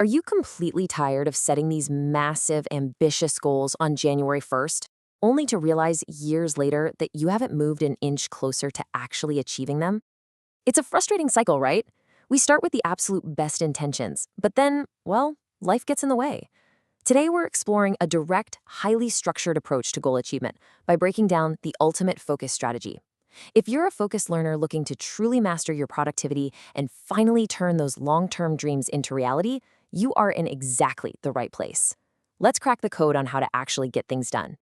Are you completely tired of setting these massive, ambitious goals on January 1st, only to realize years later that you haven't moved an inch closer to actually achieving them? It's a frustrating cycle, right? We start with the absolute best intentions, but then, well, life gets in the way. Today, we're exploring a direct, highly structured approach to goal achievement by breaking down the ultimate focus strategy. If you're a focused learner looking to truly master your productivity and finally turn those long-term dreams into reality, you are in exactly the right place. Let's crack the code on how to actually get things done.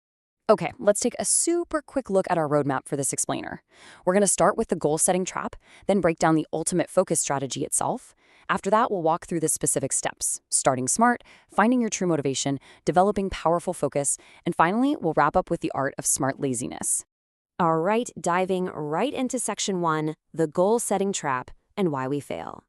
Okay, let's take a super quick look at our roadmap for this explainer. We're going to start with the goal-setting trap, then break down the ultimate focus strategy itself. After that, we'll walk through the specific steps, starting smart, finding your true motivation, developing powerful focus, and finally, we'll wrap up with the art of smart laziness. All right, diving right into section 1, the goal-setting trap and why we fail.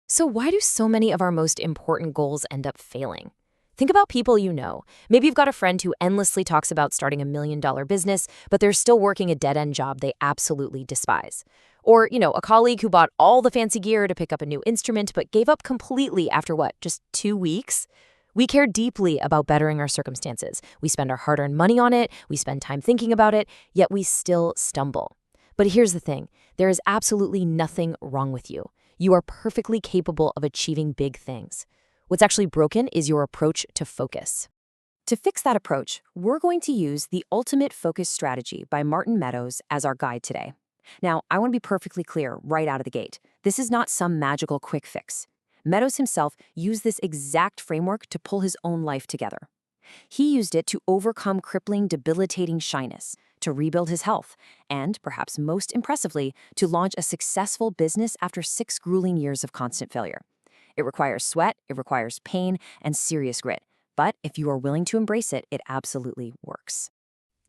So why do so many of our most important goals end up failing? Think about people you know. Maybe you've got a friend who endlessly talks about starting a $1 million business, but they're still working a dead-end job they absolutely despise. Or, a colleague who bought all the fancy gear to pick up a new instrument, but gave up completely after just 2 weeks? We care deeply about bettering our circumstances. We spend our hard-earned money on it, we spend time thinking about it, yet we still stumble. But here's the thing, there is absolutely nothing wrong with you. You are perfectly capable of achieving big things. What's actually broken is your approach to focus. To fix that approach, we're going to use the Ultimate Focus Strategy by Martin Meadows as our guide today. Now, I want to be perfectly clear right out of the gate. This is not some magical quick fix. Meadows himself used this exact framework to pull his own life together. He used it to overcome crippling, debilitating shyness, to rebuild his health, and, perhaps most impressively, to launch a successful business after 6 grueling years of constant failure. It requires sweat, it requires pain, and serious grit. But if you are willing to embrace it, it absolutely works.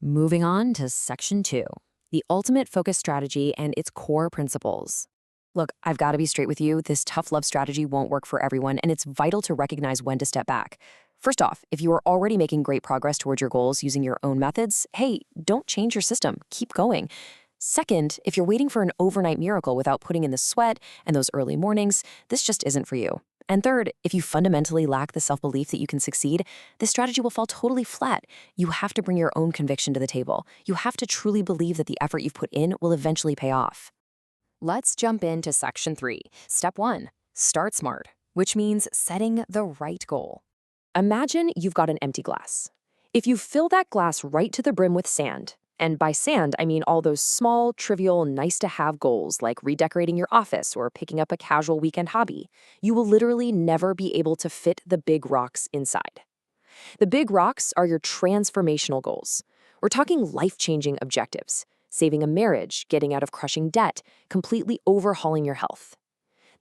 Moving on to Section 2, the Ultimate Focus Strategy and its core principles. Look, I've got to be straight with you. This tough love strategy won't work for everyone, and it's vital to recognize when to step back. First off, if you are already making great progress towards your goals using your own methods, hey, don't change your system. Keep going. Second, if you're waiting for an overnight miracle without putting in the sweat and those early mornings, this just isn't for you. And third, if you fundamentally lack the self-belief that you can succeed, this strategy will fall totally flat. You have to bring your own conviction to the table. You have to truly believe that the effort you've put in will eventually pay off. Let's jump into Section 3. Step 1, start smart, which means setting the right goal. Imagine you've got an empty glass. If you fill that glass right to the brim with sand, and by sand, I mean all those small, trivial, nice-to-have goals like redecorating your office or picking up a casual weekend hobby, you will literally never be able to fit the big rocks inside. The big rocks are your transformational goals. We're talking life-changing objectives, saving a marriage, getting out of crushing debt, completely overhauling your health.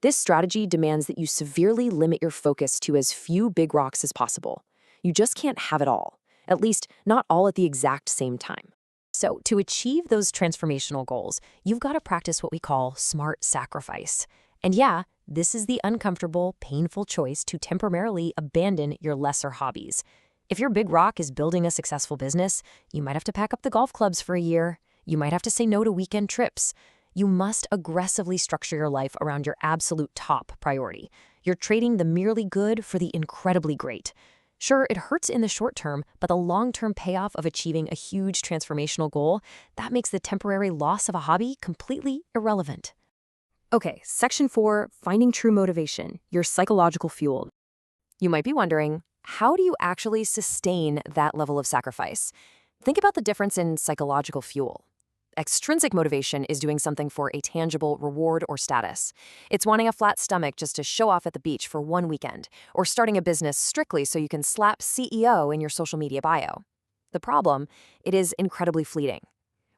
This strategy demands that you severely limit your focus to as few big rocks as possible. You just can't have it all, at least not all at the exact same time. So to achieve those transformational goals, you've got to practice what we call smart sacrifice. And yeah, this is the uncomfortable, painful choice to temporarily abandon your lesser hobbies. If your big rock is building a successful business, you might have to pack up the golf clubs for a year. You might have to say no to weekend trips. You must aggressively structure your life around your absolute top priority. You're trading the merely good for the incredibly great. Sure, it hurts in the short term, but the long-term payoff of achieving a huge transformational goal, that makes the temporary loss of a hobby completely irrelevant. Okay, Section 4, finding true motivation, your psychological fuel. You might be wondering, how do you actually sustain that level of sacrifice? Think about the difference in psychological fuel. Extrinsic motivation is doing something for a tangible reward or status. It's wanting a flat stomach just to show off at the beach for one weekend, or starting a business strictly so you can slap CEO in your social media bio. The problem, it is incredibly fleeting.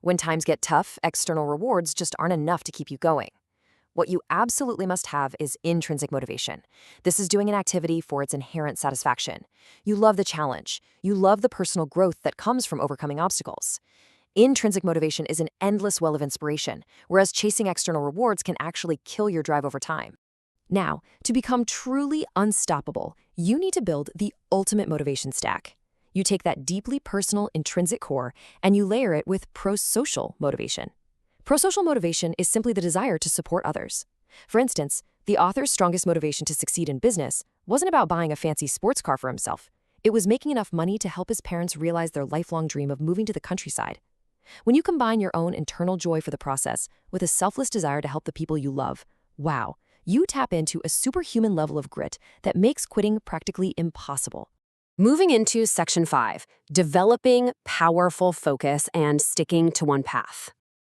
When times get tough, external rewards just aren't enough to keep you going. What you absolutely must have is intrinsic motivation. This is doing an activity for its inherent satisfaction. You love the challenge. You love the personal growth that comes from overcoming obstacles. Intrinsic motivation is an endless well of inspiration, whereas chasing external rewards can actually kill your drive over time. Now, to become truly unstoppable, you need to build the ultimate motivation stack. You take that deeply personal intrinsic core and you layer it with pro-social motivation. Pro-social motivation is simply the desire to support others. For instance, The author's strongest motivation to succeed in business wasn't about buying a fancy sports car for himself. It was making enough money to help his parents realize their lifelong dream of moving to the countryside. When you combine your own internal joy for the process with a selfless desire to help the people you love, wow, you tap into a superhuman level of grit that makes quitting practically impossible. Moving into Section 5, developing powerful focus and sticking to one path.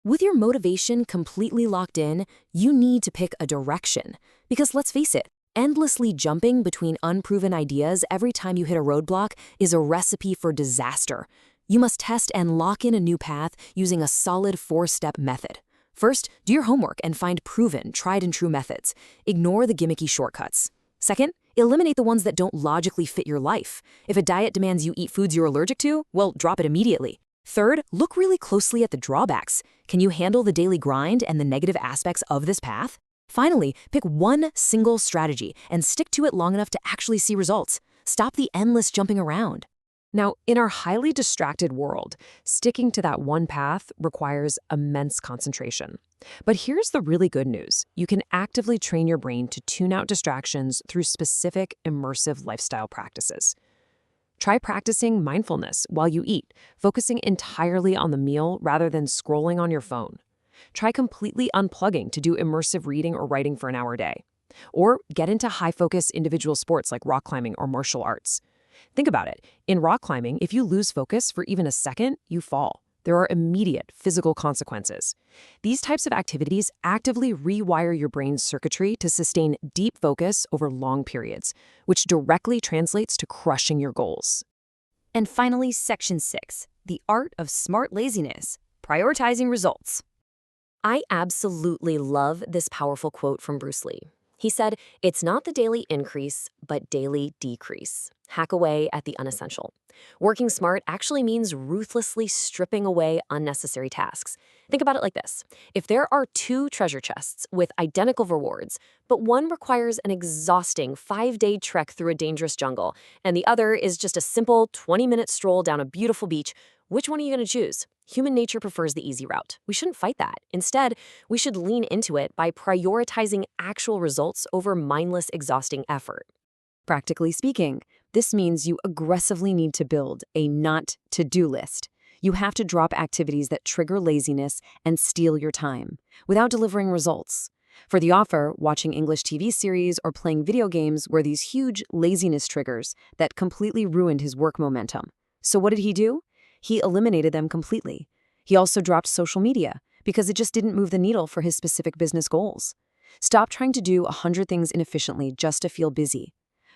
With your motivation completely locked in, you need to pick a direction. Because let's face it, endlessly jumping between unproven ideas every time you hit a roadblock is a recipe for disaster. You must test and lock in a new path using a solid 4-step method. First, do your homework and find proven, tried-and-true methods. Ignore the gimmicky shortcuts. Second, eliminate the ones that don't logically fit your life. If a diet demands you eat foods you're allergic to, well, drop it immediately. Third, look really closely at the drawbacks. Can you handle the daily grind and the negative aspects of this path? Finally, pick one single strategy and stick to it long enough to actually see results. Stop the endless jumping around. Now, in our highly distracted world, sticking to that one path requires immense concentration. But here's the really good news. You can actively train your brain to tune out distractions through specific immersive lifestyle practices. Try practicing mindfulness while you eat, focusing entirely on the meal rather than scrolling on your phone. Try completely unplugging to do immersive reading or writing for an hour a day. Or get into high-focus individual sports like rock climbing or martial arts. Think about it. In rock climbing, if you lose focus for even a second, you fall. There are immediate physical consequences. These types of activities actively rewire your brain's circuitry to sustain deep focus over long periods, which directly translates to crushing your goals. And finally, Section 6, the art of smart laziness, prioritizing results. I absolutely love this powerful quote from Bruce Lee. He said, "It's not the daily increase, but daily decrease. Hack away at the unessential." Working smart actually means ruthlessly stripping away unnecessary tasks. Think about it like this. If there are 2 treasure chests with identical rewards, but one requires an exhausting 5-day trek through a dangerous jungle, and the other is just a simple 20-minute stroll down a beautiful beach, which one are you going to choose? Human nature prefers the easy route. We shouldn't fight that. Instead, we should lean into it by prioritizing actual results over mindless, exhausting effort. Practically speaking, this means you aggressively need to build a not-to-do list. You have to drop activities that trigger laziness and steal your time, without delivering results. For the author, watching English TV series or playing video games were these huge laziness triggers that completely ruined his work momentum. So what did he do? He eliminated them completely. He also dropped social media because it just didn't move the needle for his specific business goals. Stop trying to do 100 things inefficiently just to feel busy.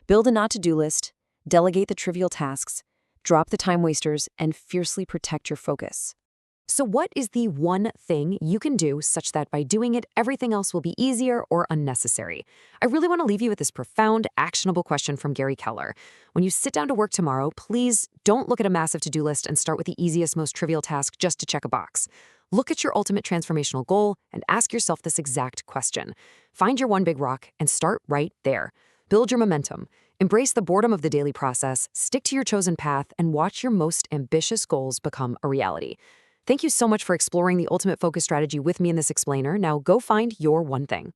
Build a not-to-do list, delegate the trivial tasks, drop the time wasters, and fiercely protect your focus. So what is the one thing you can do such that by doing it, everything else will be easier or unnecessary? I really want to leave you with this profound, actionable question from Gary Keller. When you sit down to work tomorrow, please don't look at a massive to-do list and start with the easiest, most trivial task just to check a box. Look at your ultimate transformational goal and ask yourself this exact question. Find your one big rock and start right there. Build your momentum. Embrace the boredom of the daily process, stick to your chosen path, and watch your most ambitious goals become a reality. Thank you so much for exploring the ultimate focus strategy with me in this explainer. Now go find your one thing.